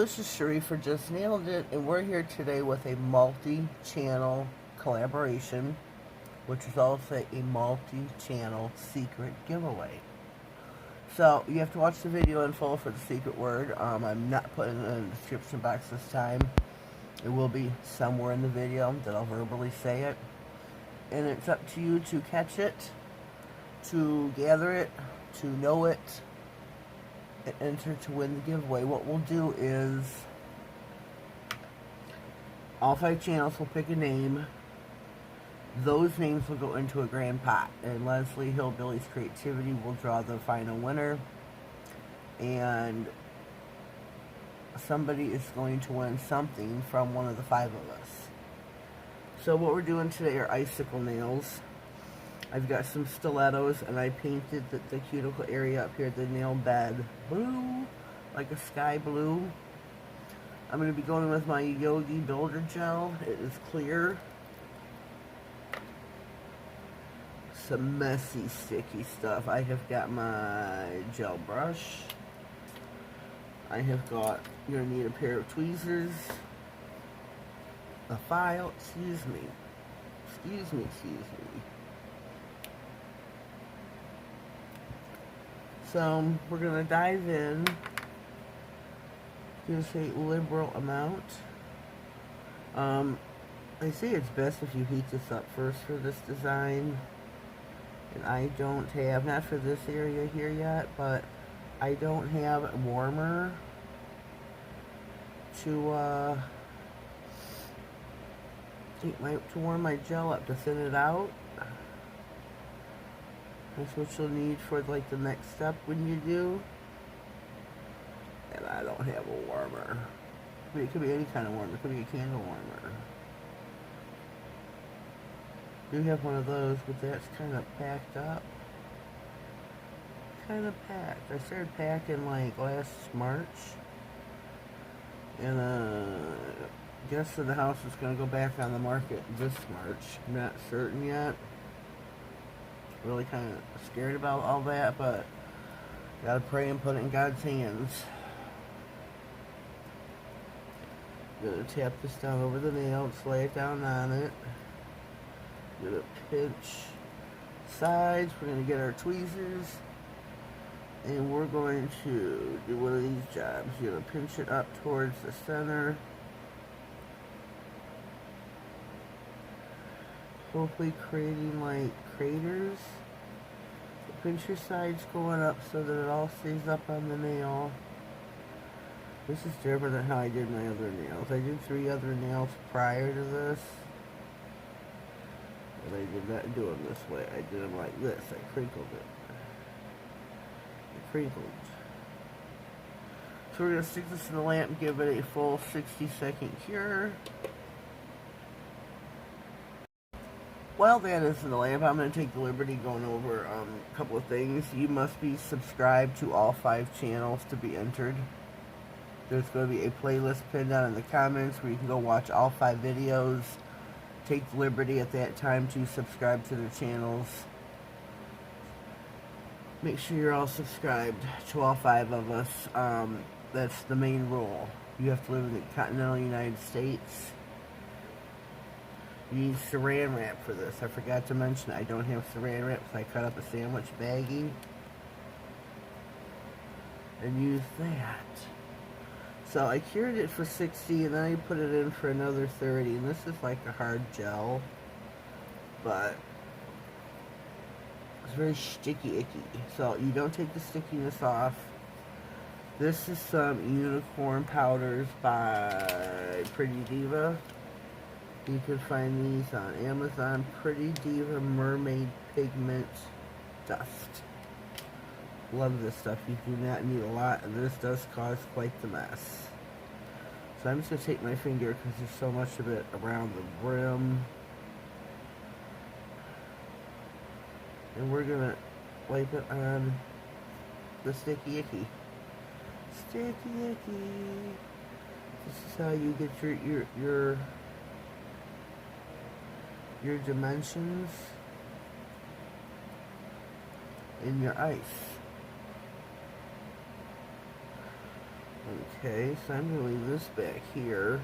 this is Sharifa Just Nailed It, and we're here today with a multi-channel collaboration, which is also a multi-channel secret giveaway. So, you have to watch the video in full for the secret word. I'm not putting it in the description box this time. It will be somewhere in the video that I'll verbally say it. And it's up to you to catch it, to gather it, to know it, and enter to win the giveaway. What we'll do is all 5 channels will pick a name. Those names will go into a grand pot, and Leslie Hillbilly's Creativity will draw the final winner, and somebody is going to win something from one of the 5 of us. So what we're doing today are icicle nails. I've got some stilettos, and I painted the cuticle area up here, the nail bed, blue, like a sky blue. I'm going to be going with my Yogi Builder Gel. It is clear. Some messy, sticky stuff. I have got my gel brush. I have got, you're going to need a pair of tweezers, a file, excuse me. So, we're going to dive in. Give a liberal amount. I say it's best if you heat this up first for this design. And I don't have, not for this area here yet, but I don't have a warmer to warm my gel up, to thin it out. That's what you'll need for like the next step when you do. And I don't have a warmer. I mean, it could be any kind of warmer. It could be a candle warmer. I do have one of those, but that's kind of packed up. Kind of packed. I started packing like last March. And I guess the house is going to go back on the market this March. I'm not certain yet. Really kind of scared about all that, but gotta pray and put it in God's hands. Gonna tap this down over the nail, lay it down on it. Gonna pinch sides. We're gonna get our tweezers, and we're going to do one of these jobs. You're gonna pinch it up towards the center. Hopefully creating like craters. Pinch your sides going up so that it all stays up on the nail. This is different than how I did my other nails. I did 3 other nails prior to this. But I did not do them this way. I did them like this. I crinkled it. So we're going to stick this in the lamp and give it a full 60-second cure. While that is in the lamp, I'm going to take the liberty going over a couple of things. You must be subscribed to all 5 channels to be entered. There's going to be a playlist pinned down in the comments where you can go watch all 5 videos. Take the liberty at that time to subscribe to their channels. Make sure you're all subscribed to all 5 of us. That's the main rule. You have to live in the continental United States. You need saran wrap for this. I forgot to mention I don't have saran wrap, so I cut up a sandwich baggie and use that. So I cured it for 60, and then I put it in for another 30, and this is like a hard gel, but it's very sticky icky. So you don't take the stickiness off. This is some unicorn powders by Pretty Diva. You can find these on Amazon. Pretty Diva Mermaid Pigment Dust. Love this stuff. You do not need a lot, and this does cause quite the mess. So I'm just going to take my finger because there's so much of it around the brim. And we're going to wipe it on the sticky icky. Sticky icky. This is how you get your dimensions in your ice. Okay, so I'm going to leave this back here.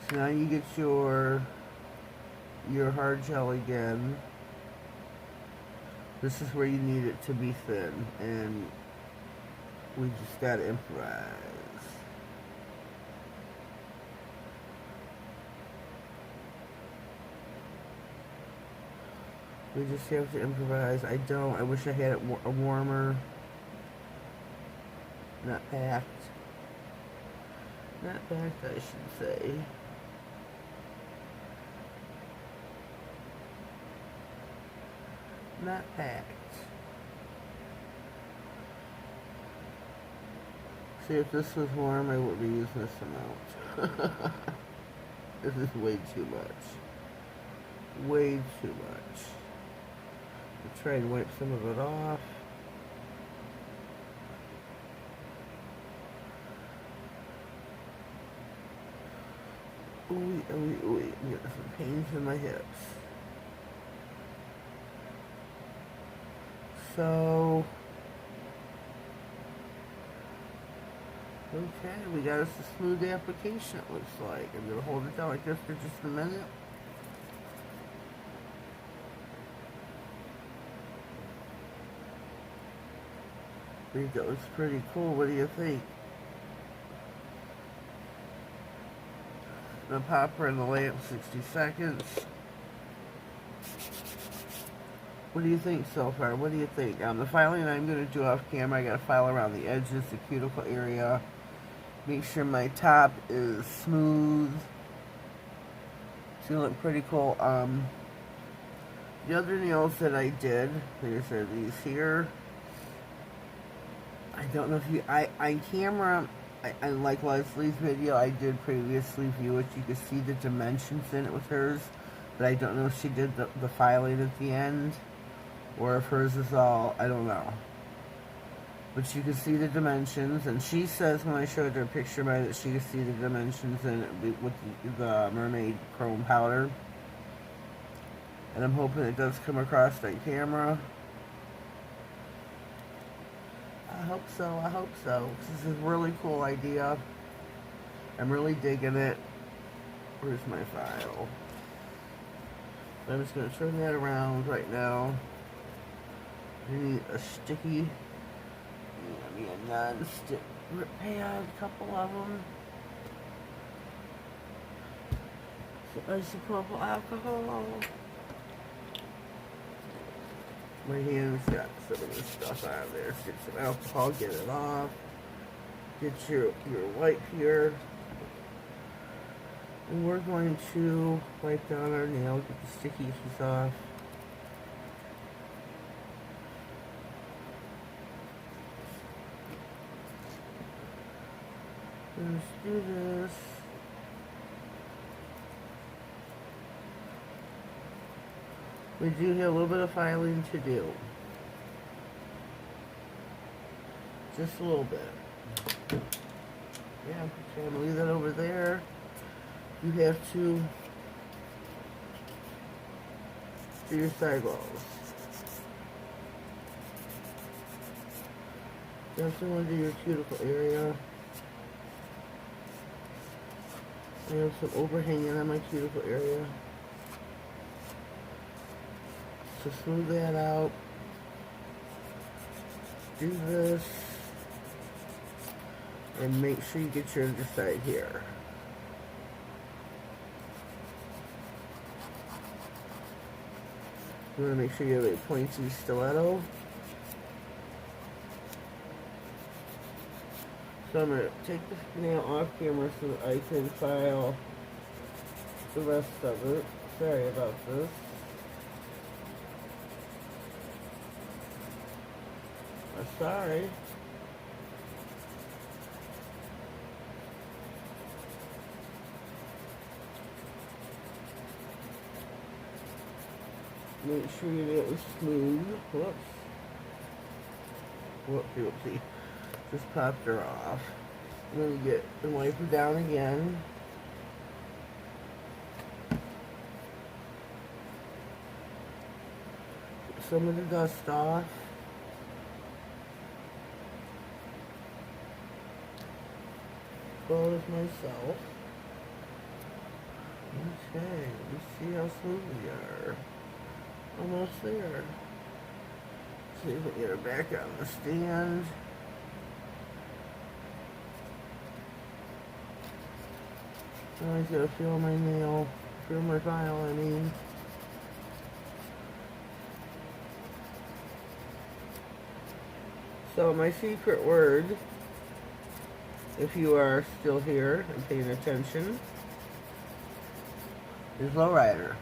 So now you get your hard gel again. This is where you need it to be thin, and we just got to improvise. We just have to improvise. I wish I had it a warmer. Not packed. Not packed, I should say. Not packed. See, if this was warm, I would be using this amount. This is way too much. Way too much. I'll try and wipe some of it off. Ooh, I'm getting some pains in my hips. So, okay, we got us a smooth application, it looks like. I'm going to hold it down like this for just a minute. I think that looks pretty cool. What do you think? I'm going to pop her in the lamp 60 seconds. What do you think so far? What do you think? The filing I'm going to do off camera, I got to file around the edges, the cuticle area. Make sure my top is smooth. It's going to look pretty cool. The other nails that I did, these are these here. I don't know if you, on camera, like Leslie's video, I did previously view it. You could see the dimensions in it with hers, but I don't know if she did the filing at the end, or if hers is all, I don't know. But you can see the dimensions, and she says when I showed her a picture of it that she could see the dimensions in it with the mermaid chrome powder. And I'm hoping it does come across on camera. I hope so, I hope so. This is a really cool idea. I'm really digging it. Where's my file? I'm just going to turn that around right now. I need a sticky, I need a non-stick grip pad, a couple of them. Some isopropyl alcohol. My hands got some of this stuff out of there. Get some alcohol, get it off. Get your wipe here. And we're going to wipe down our nail, get the stickies off. Let's do this. We do have a little bit of filing to do. Just a little bit. Yeah, okay, I'm gonna leave that over there. You have to do your sidewalls. You also want to do your cuticle area. I have some overhanging on my cuticle area. So smooth that out. Do this. And make sure you get your underside here. You want to make sure you have a pointy stiletto. So I'm going to take the nail off camera so that I can file the rest of it. Sorry about this. I'm sorry. Make sure you get it smooth. Whoops. Whoopsie. Just popped her off. And then you get and wipe her down again. Get some of the dust off. well as myself. Okay, let's see how smooth we are. Almost there. See if we can get her back on the stand. I always gotta feel my nail, feel my file, I mean. So my secret word, if you are still here and paying attention, is lowrider.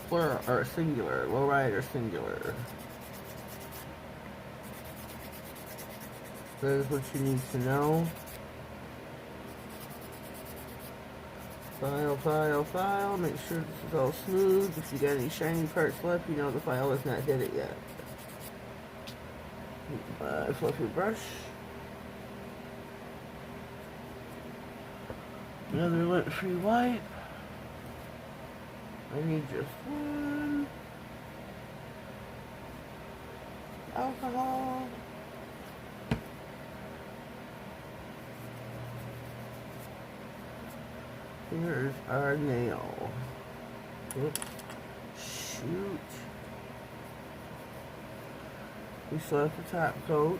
Plural or singular. Lowrider singular. That is what you need to know. File, file, file. Make sure this is all smooth. If you got any shiny parts left, you know the file has not hit it yet. Fluffy brush. Another lint-free wipe. I need just one. Alcohol. Here's our nail. Oops. Shoot. We still have the top coat.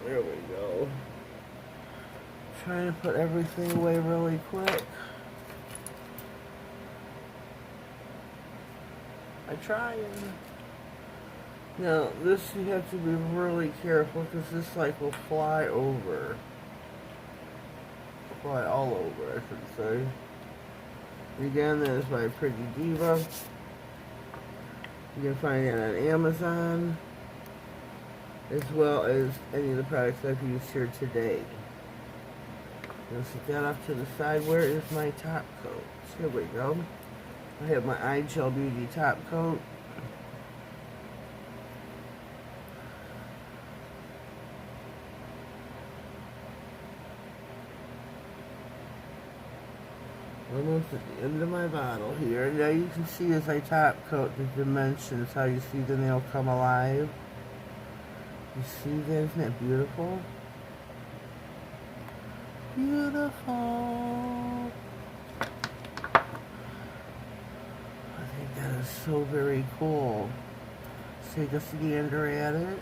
There we go. Trying to put everything away really quick. I try and... Now, this you have to be really careful because this like will fly over. Fly all over, I should say. Again, that is by Pretty Diva. You can find it on Amazon, as well as any of the products I've used here today. Now set that off to the side. Where is my top coat? Here we go. I have my Icicle Beauty top coat. Almost at the end of my bottle here. Now you can see as I top coat the dimensions, how you see the nail come alive. You see that? Isn't that beautiful? Beautiful. I think that is so very cool. Let's take a gander at it.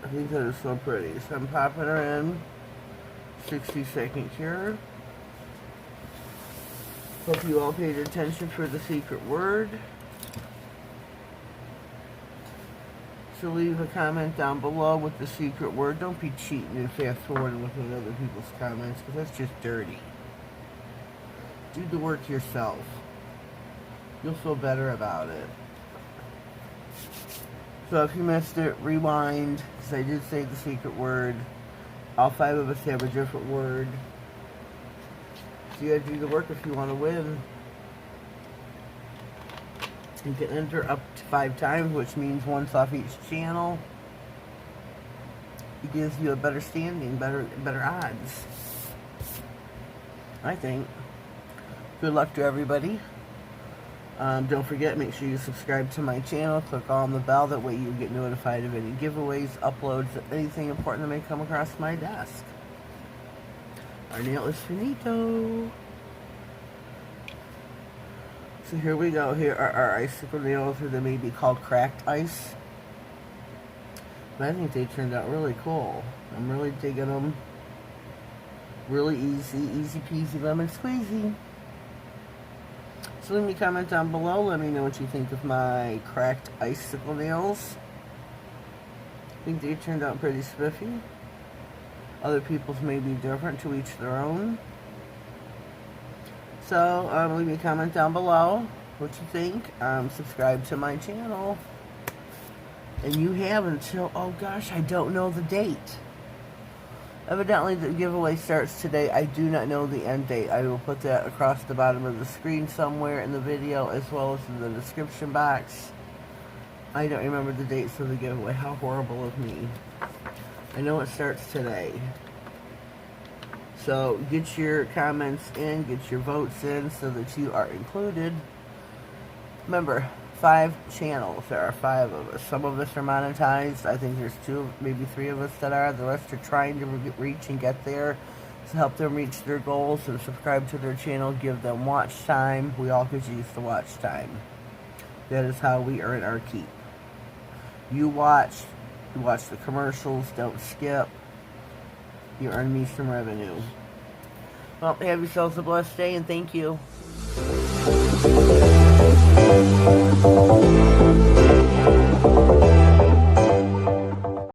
I think that is so pretty. So I'm popping her in. 60-second cure. Hope you all paid attention for the secret word. So leave a comment down below with the secret word. Don't be cheating and fast forwarding looking at other people's comments because that's just dirty. Do the work yourself. You'll feel better about it. So if you missed it, rewind, because I did say the secret word. All 5 of us have a different word. So you gotta do the work if you want to win. You can enter up to 5 times, which means once off each channel. It gives you a better standing, better odds, I think. Good luck to everybody. Don't forget, make sure you subscribe to my channel. Click on the bell. That way you get notified of any giveaways, uploads, anything important that may come across my desk. Our nail is finito. So here we go. Here are our icicle nails, or they may be called cracked ice. But I think they turned out really cool. I'm really digging them. Really easy peasy lemon squeezy. So leave me a comment down below. Let me know what you think of my cracked icicle nails. I think they turned out pretty spiffy. Other people's may be different, to each their own. So leave me a comment down below what you think. Subscribe to my channel. And you have until, oh gosh, I don't know the date. Evidently the giveaway starts today. I do not know the end date. I will put that across the bottom of the screen somewhere in the video, as well as in the description box. I don't remember the dates of the giveaway. How horrible of me. I know it starts today. So get your comments in, get your votes in so that you are included. Remember, 5 channels. There are 5 of us. Some of us are monetized. I think there's 2, maybe 3 of us that are. The rest are trying to reach and get there. To help them reach their goals, and subscribe to their channel, give them watch time. We all could use the watch time. That is how we earn our keep. You watch the commercials, don't skip. You earn me some revenue. Well, have yourselves a blessed day, and thank you.